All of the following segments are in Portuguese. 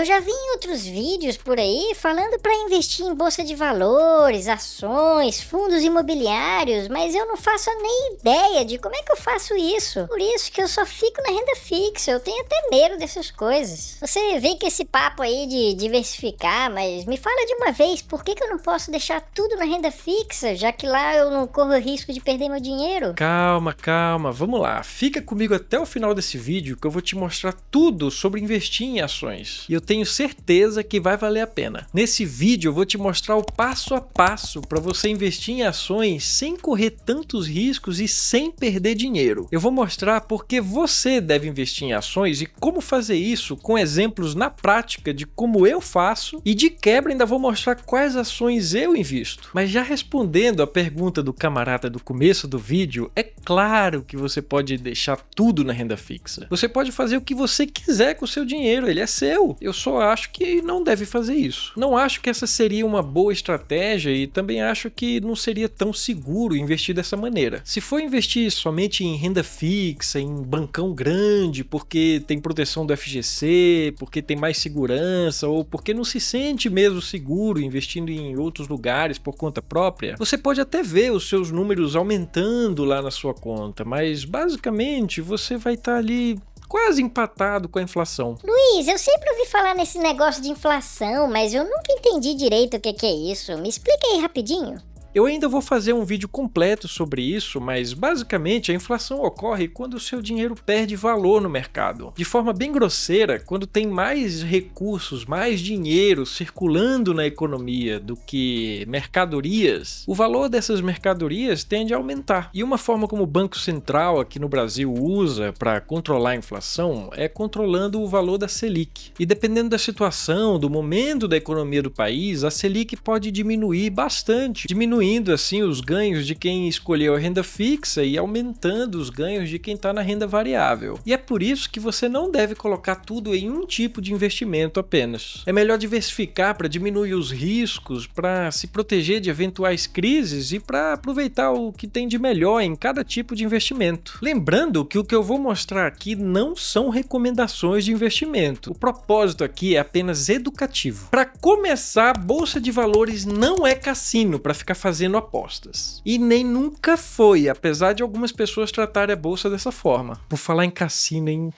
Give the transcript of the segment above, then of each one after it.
eu já vi em outros vídeos por aí falando para investir em bolsa de valores, ações, fundos imobiliários, mas eu não faço nem ideia de como é que eu faço isso. Por isso que eu só fico na renda fixa, eu tenho até medo dessas coisas. Você vem com esse papo aí de diversificar, mas me fala de uma vez, por que eu não posso deixar tudo na renda fixa, já que lá eu não corro risco de perder meu dinheiro? Calma, vamos lá. Fica comigo até o final desse vídeo que eu vou te mostrar tudo sobre investir em ações. E eu tenho certeza que vai valer a pena. Nesse vídeo eu vou te mostrar o passo a passo para você investir em ações sem correr tantos riscos e sem perder dinheiro. Eu vou mostrar por que você deve investir em ações e como fazer isso com exemplos na prática de como eu faço, e de quebra ainda vou mostrar quais ações eu invisto. Mas já respondendo a pergunta do camarada do começo do vídeo, é claro que você pode deixar tudo na renda fixa. Você pode fazer o que você quiser com o seu dinheiro, ele é seu. Eu só acho que não deve fazer isso. Não acho que essa seria uma boa estratégia e também acho que não seria tão seguro investir dessa maneira. Se for investir somente em renda fixa, em bancão grande, porque tem proteção do FGC, porque tem mais segurança ou porque não se sente mesmo seguro investindo em outros lugares por conta própria, você pode até ver os seus números aumentando lá na sua conta, mas basicamente você vai estar ali quase empatado com a inflação. Luiz, eu sempre ouvi falar nesse negócio de inflação, mas eu nunca entendi direito o que é isso. Me explica aí rapidinho. Eu ainda vou fazer um vídeo completo sobre isso, mas basicamente a inflação ocorre quando o seu dinheiro perde valor no mercado. De forma bem grosseira, quando tem mais recursos, mais dinheiro circulando na economia do que mercadorias, o valor dessas mercadorias tende a aumentar. E uma forma como o Banco Central aqui no Brasil usa para controlar a inflação é controlando o valor da Selic. E dependendo da situação, do momento da economia do país, a Selic pode diminuir bastante, diminuindo assim os ganhos de quem escolheu a renda fixa e aumentando os ganhos de quem está na renda variável. E é por isso que você não deve colocar tudo em um tipo de investimento apenas. É melhor diversificar para diminuir os riscos, para se proteger de eventuais crises e para aproveitar o que tem de melhor em cada tipo de investimento. Lembrando que o que eu vou mostrar aqui não são recomendações de investimento. O propósito aqui é apenas educativo. Para começar, a bolsa de valores não é cassino para ficar fazendo apostas. E nem nunca foi, apesar de algumas pessoas tratarem a bolsa dessa forma. Por falar em cassino, hein?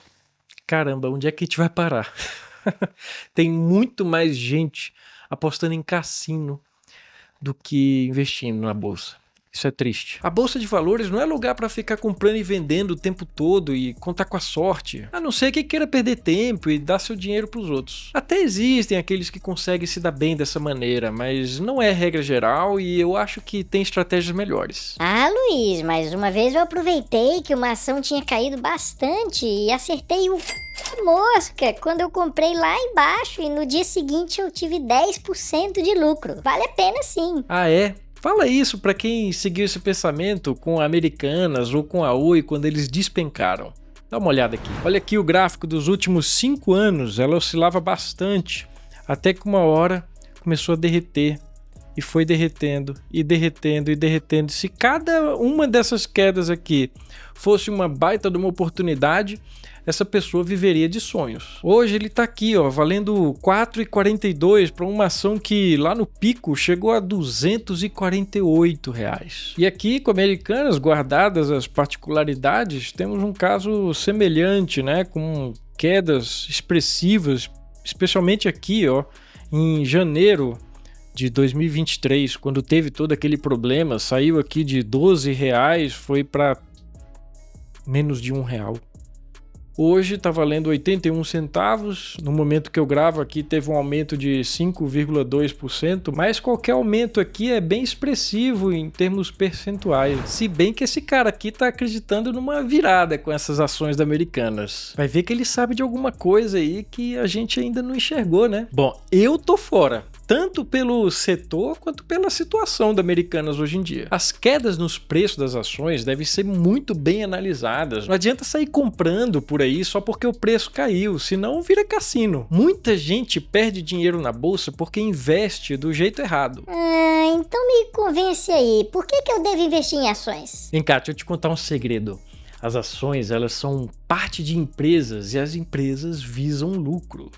Caramba, onde é que a gente vai parar? Tem muito mais gente apostando em cassino do que investindo na bolsa. Isso é triste. A bolsa de valores não é lugar para ficar comprando e vendendo o tempo todo e contar com a sorte, a não ser que queira perder tempo e dar seu dinheiro para os outros. Até existem aqueles que conseguem se dar bem dessa maneira, mas não é regra geral e eu acho que tem estratégias melhores. Ah, Luiz, mas uma vez eu aproveitei que uma ação tinha caído bastante e acertei o mosca quando eu comprei lá embaixo e no dia seguinte eu tive 10% de lucro. Vale a pena sim. Ah, é? Fala isso para quem seguiu esse pensamento com a Americanas ou com a Oi quando eles despencaram. Dá uma olhada aqui. Olha aqui o gráfico dos últimos 5 anos, ela oscilava bastante, até que uma hora começou a derreter e foi derretendo e derretendo e derretendo. Se cada uma dessas quedas aqui fosse uma baita de uma oportunidade, essa pessoa viveria de sonhos. Hoje ele está aqui, ó, valendo R$ 4,42 para uma ação que lá no pico chegou a R$ 248. E aqui com Americanas, guardadas as particularidades, temos um caso semelhante, né, com quedas expressivas, especialmente aqui, ó, em janeiro de 2023, quando teve todo aquele problema, saiu aqui de R$ 12, foi para menos de R$1. Hoje está valendo 81 centavos, no momento que eu gravo aqui teve um aumento de 5,2%, mas qualquer aumento aqui é bem expressivo em termos percentuais. Se bem que esse cara aqui está acreditando numa virada com essas ações da Americanas. Vai ver que ele sabe de alguma coisa aí que a gente ainda não enxergou, né? Bom, eu tô fora. Tanto pelo setor quanto pela situação da Americanas hoje em dia. As quedas nos preços das ações devem ser muito bem analisadas. Não adianta sair comprando por aí só porque o preço caiu, senão vira cassino. Muita gente perde dinheiro na bolsa porque investe do jeito errado. Então me convence aí, por que eu devo investir em ações? Vem cá, deixa eu te contar um segredo. As ações, elas são parte de empresas e as empresas visam lucro.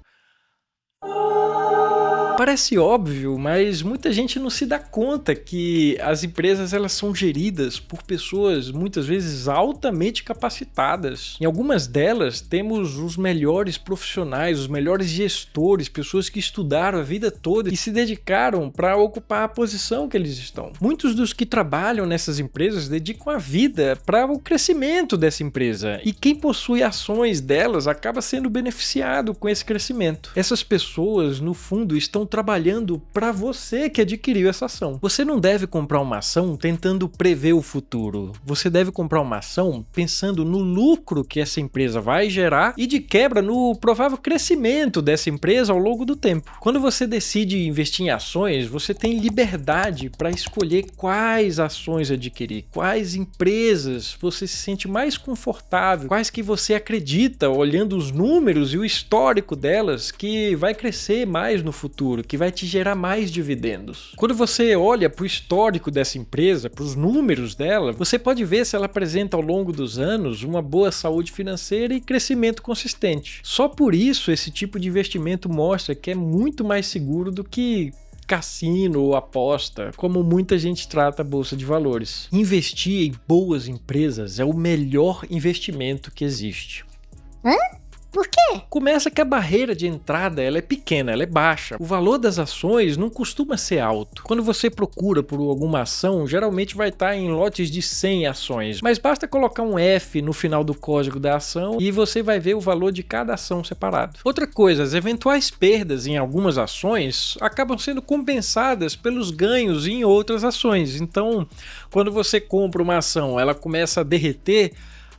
Parece óbvio, mas muita gente não se dá conta que as empresas elas são geridas por pessoas muitas vezes altamente capacitadas. Em algumas delas temos os melhores profissionais, os melhores gestores, pessoas que estudaram a vida toda e se dedicaram para ocupar a posição que eles estão. Muitos dos que trabalham nessas empresas dedicam a vida para o crescimento dessa empresa e quem possui ações delas acaba sendo beneficiado com esse crescimento. Essas pessoas, no fundo, estão trabalhando para você que adquiriu essa ação. Você não deve comprar uma ação tentando prever o futuro. Você deve comprar uma ação pensando no lucro que essa empresa vai gerar e de quebra no provável crescimento dessa empresa ao longo do tempo. Quando você decide investir em ações, você tem liberdade para escolher quais ações adquirir, quais empresas você se sente mais confortável, quais que você acredita, olhando os números e o histórico delas, que vai crescer mais no futuro, que vai te gerar mais dividendos. Quando você olha para o histórico dessa empresa, para os números dela, você pode ver se ela apresenta ao longo dos anos uma boa saúde financeira e crescimento consistente. Só por isso esse tipo de investimento mostra que é muito mais seguro do que cassino ou aposta, como muita gente trata a bolsa de valores. Investir em boas empresas é o melhor investimento que existe. Hã? Por quê? Começa que a barreira de entrada ela é pequena, ela é baixa. O valor das ações não costuma ser alto. Quando você procura por alguma ação, geralmente vai estar em lotes de 100 ações, mas basta colocar um F no final do código da ação e você vai ver o valor de cada ação separado. Outra coisa, as eventuais perdas em algumas ações acabam sendo compensadas pelos ganhos em outras ações. Então, quando você compra uma ação, ela começa a derreter,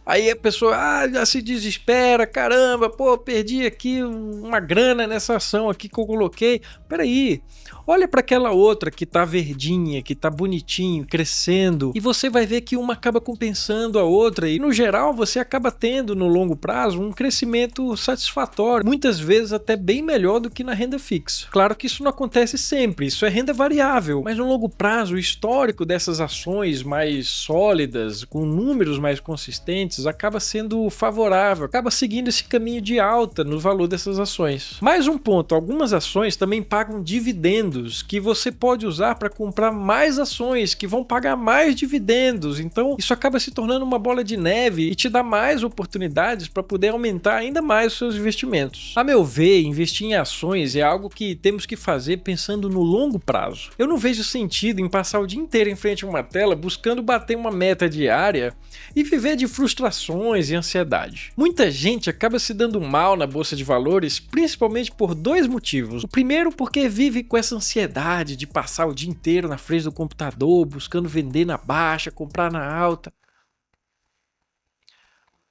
aí a pessoa já se desespera, caramba, pô, perdi aqui uma grana nessa ação aqui que eu coloquei. Peraí, olha para aquela outra que tá verdinha, que tá bonitinho, crescendo, e você vai ver que uma acaba compensando a outra e no geral você acaba tendo no longo prazo um crescimento satisfatório, muitas vezes até bem melhor do que na renda fixa. Claro que isso não acontece sempre, isso é renda variável, mas no longo prazo o histórico dessas ações mais sólidas, com números mais consistentes, acaba sendo favorável, acaba seguindo esse caminho de alta no valor dessas ações. Mais um ponto, algumas ações também pagam dividendos que você pode usar para comprar mais ações que vão pagar mais dividendos, então isso acaba se tornando uma bola de neve e te dá mais oportunidades para poder aumentar ainda mais os seus investimentos. A meu ver, investir em ações é algo que temos que fazer pensando no longo prazo. Eu não vejo sentido em passar o dia inteiro em frente a uma tela buscando bater uma meta diária e viver de frustrações e ansiedade. Muita gente acaba se dando mal na bolsa de valores, principalmente por dois motivos. O primeiro, porque vive com essa ansiedade de passar o dia inteiro na frente do computador, buscando vender na baixa, comprar na alta.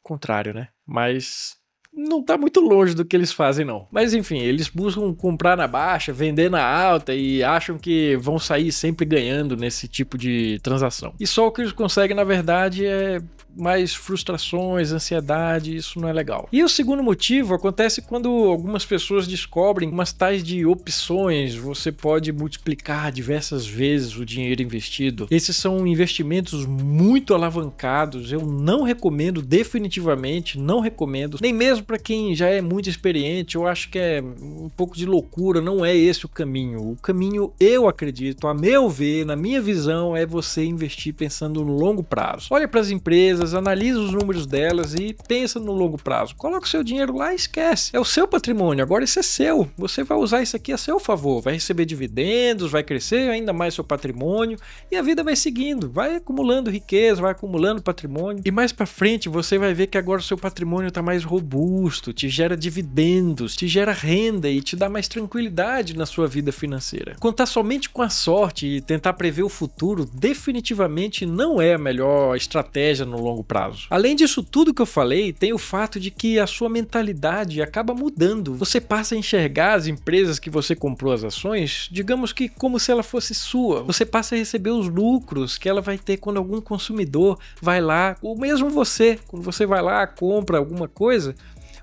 Contrário, né? Mas não tá muito longe do que eles fazem, não. Mas enfim, eles buscam comprar na baixa, vender na alta e acham que vão sair sempre ganhando nesse tipo de transação. E só o que eles conseguem, na verdade, é mais frustrações, ansiedade, isso não é legal. E o segundo motivo acontece quando algumas pessoas descobrem umas tais de opções, você pode multiplicar diversas vezes o dinheiro investido. Esses são investimentos muito alavancados, eu não recomendo, definitivamente não recomendo, nem mesmo para quem já é muito experiente. Eu acho que é um pouco de loucura, não é esse o caminho. O caminho, eu acredito, a meu ver, na minha visão, é você investir pensando no longo prazo. Olha para as empresas, analisa os números delas e pensa no longo prazo. Coloca o seu dinheiro lá e esquece. É o seu patrimônio, agora isso é seu. Você vai usar isso aqui a seu favor. Vai receber dividendos, vai crescer ainda mais seu patrimônio e a vida vai seguindo. Vai acumulando riqueza, vai acumulando patrimônio. E mais para frente você vai ver que agora o seu patrimônio está mais robusto, te gera dividendos, te gera renda e te dá mais tranquilidade na sua vida financeira. Contar somente com a sorte e tentar prever o futuro definitivamente não é a melhor estratégia no longo prazo. Além disso tudo que eu falei, tem o fato de que a sua mentalidade acaba mudando. Você passa a enxergar as empresas que você comprou as ações, digamos que como se ela fosse sua. Você passa a receber os lucros que ela vai ter quando algum consumidor vai lá, ou mesmo você, quando você vai lá, compra alguma coisa,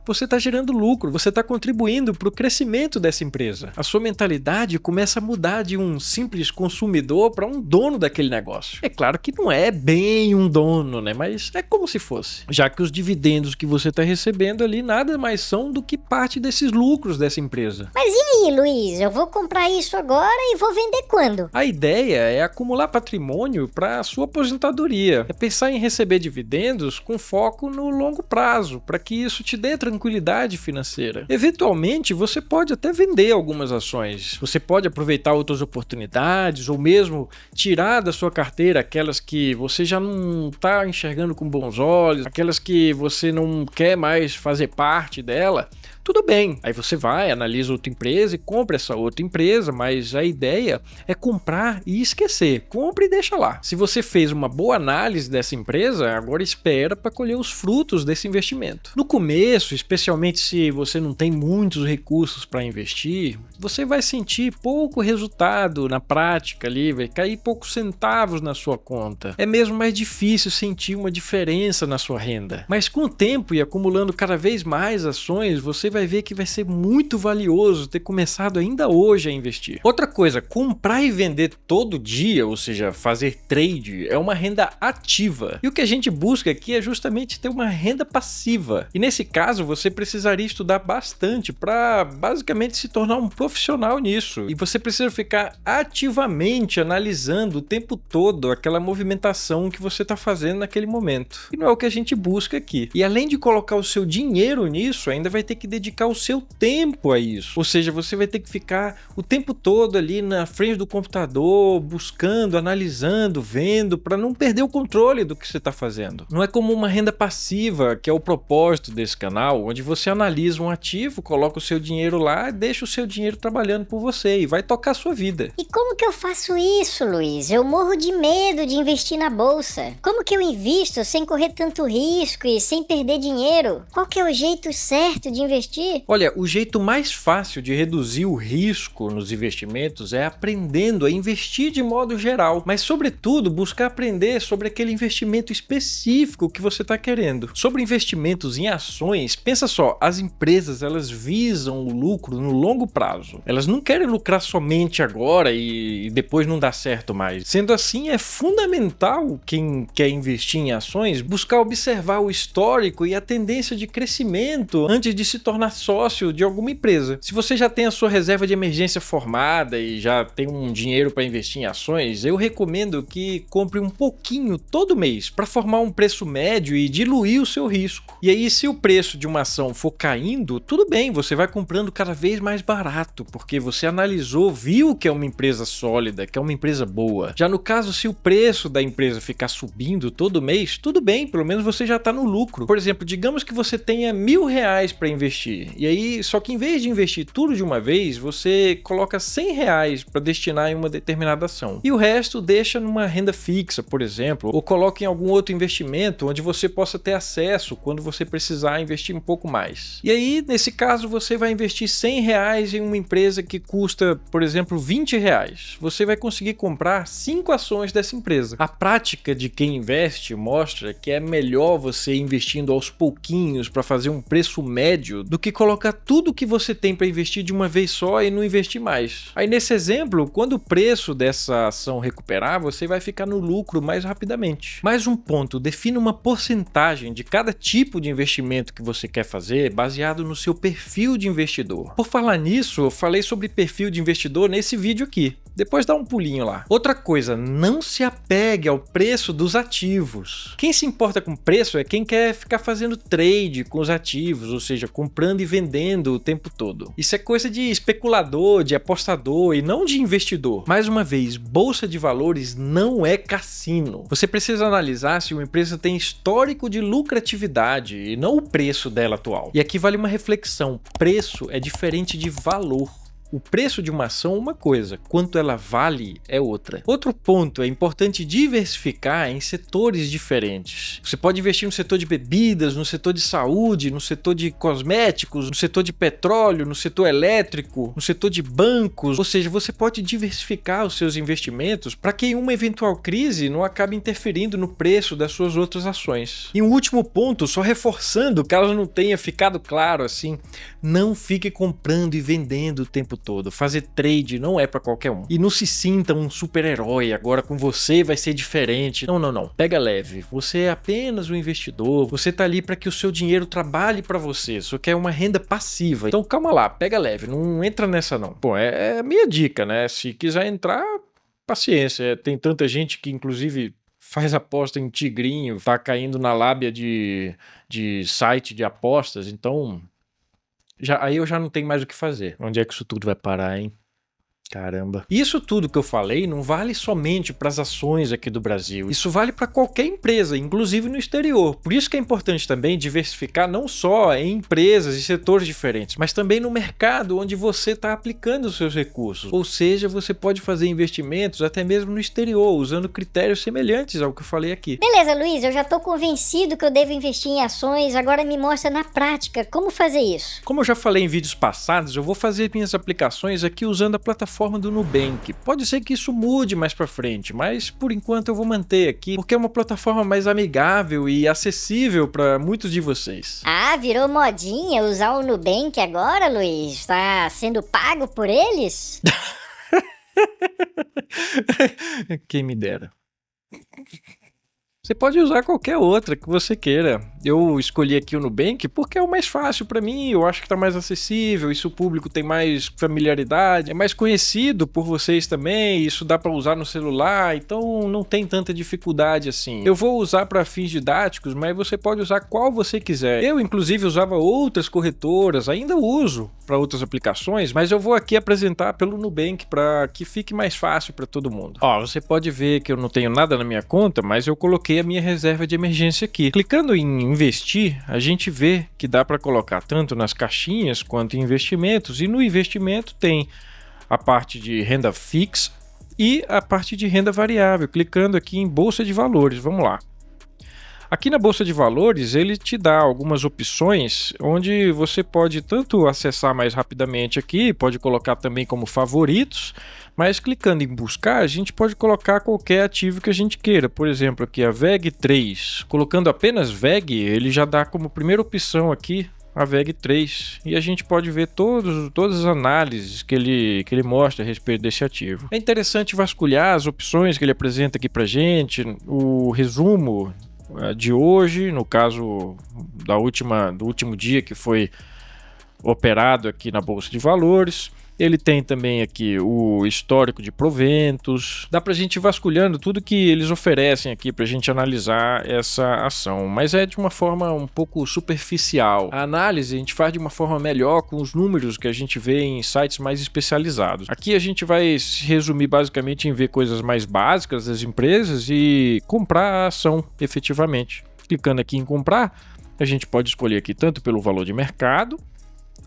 você está gerando lucro, você está contribuindo para o crescimento dessa empresa. A sua mentalidade começa a mudar de um simples consumidor para um dono daquele negócio. É claro que não é bem um dono, né? Mas é como se fosse. Já que os dividendos que você está recebendo ali nada mais são do que parte desses lucros dessa empresa. Mas e aí, Luiz? Eu vou comprar isso agora e vou vender quando? A ideia é acumular patrimônio para a sua aposentadoria. É pensar em receber dividendos com foco no longo prazo, para que isso te dê tranquilidade financeira. Eventualmente, você pode até vender algumas ações. Você pode aproveitar outras oportunidades ou mesmo tirar da sua carteira aquelas que você já não está enxergando com bons olhos, aquelas que você não quer mais fazer parte dela. Tudo bem, aí você vai, analisa outra empresa e compra essa outra empresa, mas a ideia é comprar e esquecer. Compre e deixa lá. Se você fez uma boa análise dessa empresa, agora espera para colher os frutos desse investimento. No começo, especialmente se você não tem muitos recursos para investir, você vai sentir pouco resultado na prática ali, vai cair poucos centavos na sua conta. É mesmo mais difícil sentir uma diferença na sua renda. Mas com o tempo e acumulando cada vez mais ações, você vai ver que vai ser muito valioso ter começado ainda hoje a investir. Outra coisa, comprar e vender todo dia, ou seja, fazer trade, é uma renda ativa. E o que a gente busca aqui é justamente ter uma renda passiva. E nesse caso, você precisaria estudar bastante para basicamente se tornar um profissional nisso. E você precisa ficar ativamente analisando o tempo todo aquela movimentação que você está fazendo naquele momento. E não é o que a gente busca aqui. E além de colocar o seu dinheiro nisso, ainda vai ter que dedicar o seu tempo a isso. Ou seja, você vai ter que ficar o tempo todo ali na frente do computador, buscando, analisando, vendo, para não perder o controle do que você está fazendo. Não é como uma renda passiva, que é o propósito desse canal, onde você analisa um ativo, coloca o seu dinheiro lá e deixa o seu dinheiro trabalhando por você e vai tocar a sua vida. E como que eu faço isso, Luiz? Eu morro de medo de investir na bolsa. Como que eu invisto sem correr tanto risco e sem perder dinheiro? Qual que é o jeito certo de investir? Olha, o jeito mais fácil de reduzir o risco nos investimentos é aprendendo a investir de modo geral, mas sobretudo buscar aprender sobre aquele investimento específico que você está querendo. Sobre investimentos em ações, pensa só, as empresas elas visam o lucro no longo prazo. Elas não querem lucrar somente agora e depois não dar certo mais. Sendo assim, é fundamental quem quer investir em ações buscar observar o histórico e a tendência de crescimento antes de se tornar sócio de alguma empresa. Se você já tem a sua reserva de emergência formada e já tem um dinheiro para investir em ações, eu recomendo que compre um pouquinho todo mês para formar um preço médio e diluir o seu risco. E aí, se o preço de uma ação for caindo, tudo bem, você vai comprando cada vez mais barato, porque você analisou, viu que é uma empresa sólida, que é uma empresa boa. Já no caso, se o preço da empresa ficar subindo todo mês, tudo bem, pelo menos você já está no lucro. Por exemplo, digamos que você tenha R$1.000 para investir. E aí, só que em vez de investir tudo de uma vez, você coloca R$100 para destinar em uma determinada ação. E o resto deixa numa renda fixa, por exemplo, ou coloca em algum outro investimento onde você possa ter acesso quando você precisar investir um pouco mais. E aí, nesse caso, você vai investir R$100 em uma empresa que custa, por exemplo, R$20. Você vai conseguir comprar 5 ações dessa empresa. A prática de quem investe mostra que é melhor você ir investindo aos pouquinhos para fazer um preço médio do que colocar tudo que você tem para investir de uma vez só e não investir mais. Aí nesse exemplo, quando o preço dessa ação recuperar, você vai ficar no lucro mais rapidamente. Mais um ponto, defina uma porcentagem de cada tipo de investimento que você quer fazer baseado no seu perfil de investidor. Por falar nisso, eu falei sobre perfil de investidor nesse vídeo aqui. Depois dá um pulinho lá. Outra coisa, não se apegue ao preço dos ativos. Quem se importa com preço é quem quer ficar fazendo trade com os ativos, ou seja, comprando e vendendo o tempo todo. Isso é coisa de especulador, de apostador e não de investidor. Mais uma vez, bolsa de valores não é cassino. Você precisa analisar se uma empresa tem histórico de lucratividade e não o preço dela atual. E aqui vale uma reflexão: preço é diferente de valor. O preço de uma ação é uma coisa, quanto ela vale é outra. Outro ponto, é importante diversificar em setores diferentes. Você pode investir no setor de bebidas, no setor de saúde, no setor de cosméticos, no setor de petróleo, no setor elétrico, no setor de bancos, ou seja, você pode diversificar os seus investimentos para que em uma eventual crise não acabe interferindo no preço das suas outras ações. E um último ponto, só reforçando, caso não tenha ficado claro assim, não fique comprando e vendendo o tempo todo. Fazer trade não é para qualquer um. E não se sinta um super-herói, agora com você vai ser diferente. Não, não, não. Pega leve. Você é apenas um investidor, você tá ali para que o seu dinheiro trabalhe para você, só que é uma renda passiva. Então calma lá, pega leve, não entra nessa não. Bom, é a minha dica, né? Se quiser entrar, paciência. Tem tanta gente que inclusive faz aposta em tigrinho, tá caindo na lábia de site de apostas, então aí eu já não tenho mais o que fazer. Onde é que isso tudo vai parar, hein? Caramba. Isso tudo que eu falei não vale somente para as ações aqui do Brasil. Isso vale para qualquer empresa, inclusive no exterior. Por isso que é importante também diversificar não só em empresas e setores diferentes, mas também no mercado onde você está aplicando os seus recursos. Ou seja, você pode fazer investimentos até mesmo no exterior, usando critérios semelhantes ao que eu falei aqui. Beleza, Luiz, eu já tô convencido que eu devo investir em ações, agora me mostra na prática como fazer isso. Como eu já falei em vídeos passados, eu vou fazer minhas aplicações aqui usando a plataforma do Nubank. Pode ser que isso mude mais pra frente, mas por enquanto eu vou manter aqui, porque é uma plataforma mais amigável e acessível para muitos de vocês. Ah, virou modinha usar o Nubank agora, Luiz? Tá sendo pago por eles? Quem me dera. Você pode usar qualquer outra que você queira. Eu escolhi aqui o Nubank porque é o mais fácil para mim, eu acho que tá mais acessível, isso o público tem mais familiaridade, é mais conhecido por vocês também, isso dá para usar no celular, então não tem tanta dificuldade assim. Eu vou usar para fins didáticos, mas você pode usar qual você quiser. Eu inclusive usava outras corretoras, ainda uso para outras aplicações, mas eu vou aqui apresentar pelo Nubank para que fique mais fácil para todo mundo. Ó, você pode ver que eu não tenho nada na minha conta, mas eu coloquei a minha reserva de emergência aqui. Clicando em investir, a gente vê que dá para colocar tanto nas caixinhas quanto em investimentos, e no investimento tem a parte de renda fixa e a parte de renda variável. Clicando aqui em bolsa de valores, vamos lá. Aqui na bolsa de valores ele te dá algumas opções onde você pode tanto acessar mais rapidamente aqui, pode colocar também como favoritos, mas clicando em buscar a gente pode colocar qualquer ativo que a gente queira. Por exemplo, aqui a VEG3, colocando apenas VEG ele já dá como primeira opção aqui a VEG3 e a gente pode ver todas as análises que ele mostra a respeito desse ativo. É interessante vasculhar as opções que ele apresenta aqui pra gente, o resumo de hoje, no caso do último dia que foi operado aqui na Bolsa de Valores. Ele tem também aqui o histórico de proventos. Dá pra gente ir vasculhando tudo que eles oferecem aqui pra gente analisar essa ação, mas é de uma forma um pouco superficial. A análise a gente faz de uma forma melhor com os números que a gente vê em sites mais especializados. Aqui a gente vai se resumir basicamente em ver coisas mais básicas das empresas e comprar a ação efetivamente. Clicando aqui em comprar, a gente pode escolher aqui tanto pelo valor de mercado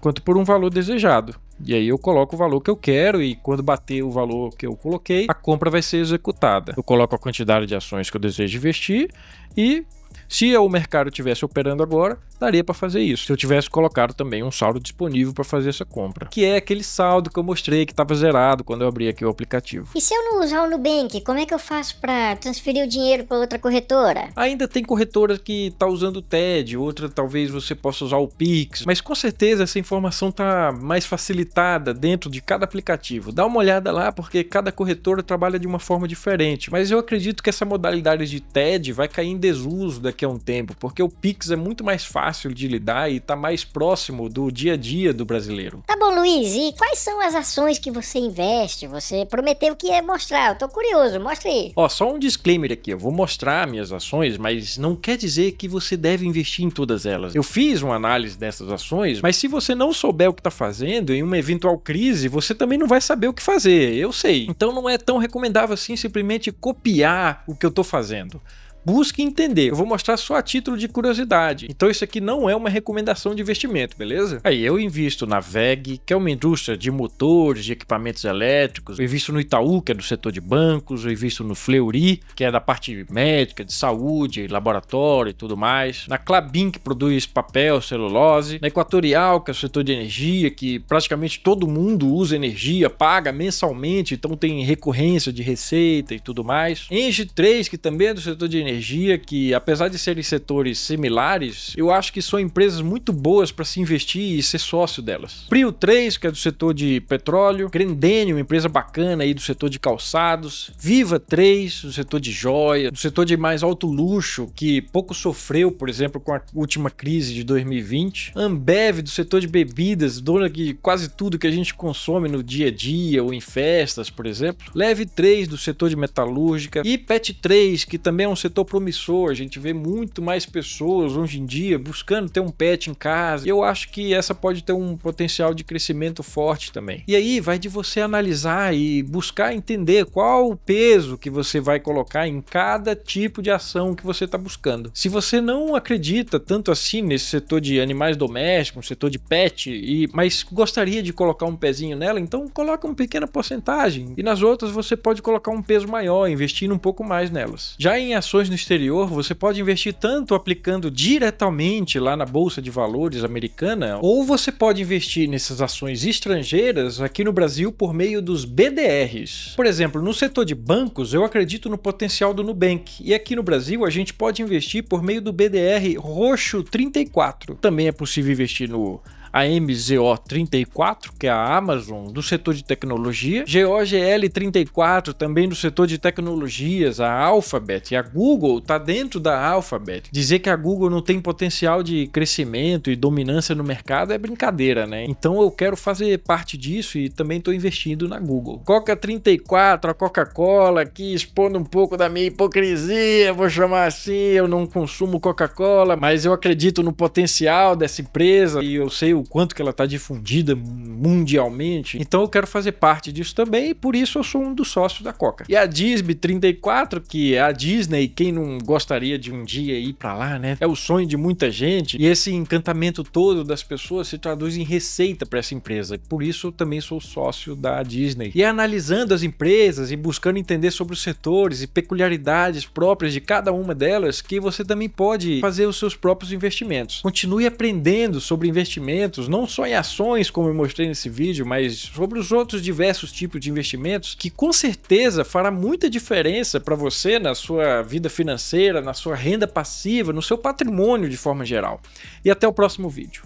quanto por um valor desejado. E aí eu coloco o valor que eu quero e quando bater o valor que eu coloquei, a compra vai ser executada. Eu coloco a quantidade de ações que eu desejo investir e se o mercado estivesse operando agora, daria para fazer isso. Se eu tivesse colocado também um saldo disponível para fazer essa compra, que é aquele saldo que eu mostrei que estava zerado quando eu abri aqui o aplicativo. E se eu não usar o Nubank, como é que eu faço para transferir o dinheiro para outra corretora? Ainda tem corretora que está usando o TED, outra talvez você possa usar o Pix, mas com certeza essa informação está mais facilitada dentro de cada aplicativo. Dá uma olhada lá porque cada corretora trabalha de uma forma diferente, mas eu acredito que essa modalidade de TED vai cair em desuso daqui a um tempo, porque o Pix é muito mais fácil de lidar e está mais próximo do dia a dia do brasileiro. Tá bom, Luiz, e quais são as ações que você investe? Você prometeu que ia mostrar, eu tô curioso, mostra aí. Ó, só um disclaimer aqui, eu vou mostrar minhas ações, mas não quer dizer que você deve investir em todas elas. Eu fiz uma análise dessas ações, mas se você não souber o que está fazendo, em uma eventual crise, você também não vai saber o que fazer, eu sei. Então não é tão recomendável assim simplesmente copiar o que eu estou fazendo. busque entender. Eu vou mostrar só a título de curiosidade. Então isso aqui não é uma recomendação de investimento, beleza? Aí eu invisto na WEG, que é uma indústria de motores, de equipamentos elétricos. Eu invisto no Itaú, que é do setor de bancos. Eu invisto no Fleury, que é da parte médica, de saúde, laboratório e tudo mais. Na Klabin, que produz papel, celulose. Na Equatorial, que é o setor de energia, que praticamente todo mundo usa energia, paga mensalmente, então tem recorrência de receita e tudo mais. Engie 3, que também é do setor de energia, que apesar de serem setores similares, eu acho que são empresas muito boas para se investir e ser sócio delas. Prio 3, que é do setor de petróleo. Grendene, uma empresa bacana aí do setor de calçados. Viva 3, do setor de joia, do setor de mais alto luxo, que pouco sofreu, por exemplo, com a última crise de 2020. Ambev, do setor de bebidas, dona de quase tudo que a gente consome no dia a dia ou em festas, por exemplo. Leve 3, do setor de metalúrgica. E Pet 3, que também é um setor promissor. A gente vê muito mais pessoas hoje em dia buscando ter um pet em casa. E eu acho que essa pode ter um potencial de crescimento forte também. E aí vai de você analisar e buscar entender qual o peso que você vai colocar em cada tipo de ação que você está buscando. Se você não acredita tanto assim nesse setor de animais domésticos, no setor de pet, mas gostaria de colocar um pezinho nela, então coloca uma pequena porcentagem. E nas outras você pode colocar um peso maior, investindo um pouco mais nelas. Já em ações no exterior, você pode investir tanto aplicando diretamente lá na Bolsa de Valores americana, ou você pode investir nessas ações estrangeiras aqui no Brasil por meio dos BDRs. Por exemplo, no setor de bancos, eu acredito no potencial do Nubank. E aqui no Brasil, a gente pode investir por meio do BDR Roxo 34. Também é possível investir no AMZO34, que é a Amazon do setor de tecnologia, GOGL34, também do setor de tecnologias, a Alphabet, e a Google está dentro da Alphabet. Dizer que a Google não tem potencial de crescimento e dominância no mercado é brincadeira, né? Então eu quero fazer parte disso e também estou investindo na Google. Coca 34, a Coca-Cola, aqui expondo um pouco da minha hipocrisia, vou chamar assim, eu não consumo Coca-Cola, mas eu acredito no potencial dessa empresa e eu sei o quanto que ela está difundida mundialmente, então eu quero fazer parte disso também e por isso eu sou um dos sócios da Coca. E a Disney 34, que é a Disney, quem não gostaria de um dia ir para lá, né? É o sonho de muita gente e esse encantamento todo das pessoas se traduz em receita para essa empresa, por isso eu também sou sócio da Disney. E analisando as empresas e buscando entender sobre os setores e peculiaridades próprias de cada uma delas, que você também pode fazer os seus próprios investimentos. Continue aprendendo sobre investimentos, não só em ações, como eu mostrei nesse vídeo, mas sobre os outros diversos tipos de investimentos, que com certeza fará muita diferença para você na sua vida financeira, na sua renda passiva, no seu patrimônio de forma geral. E até o próximo vídeo.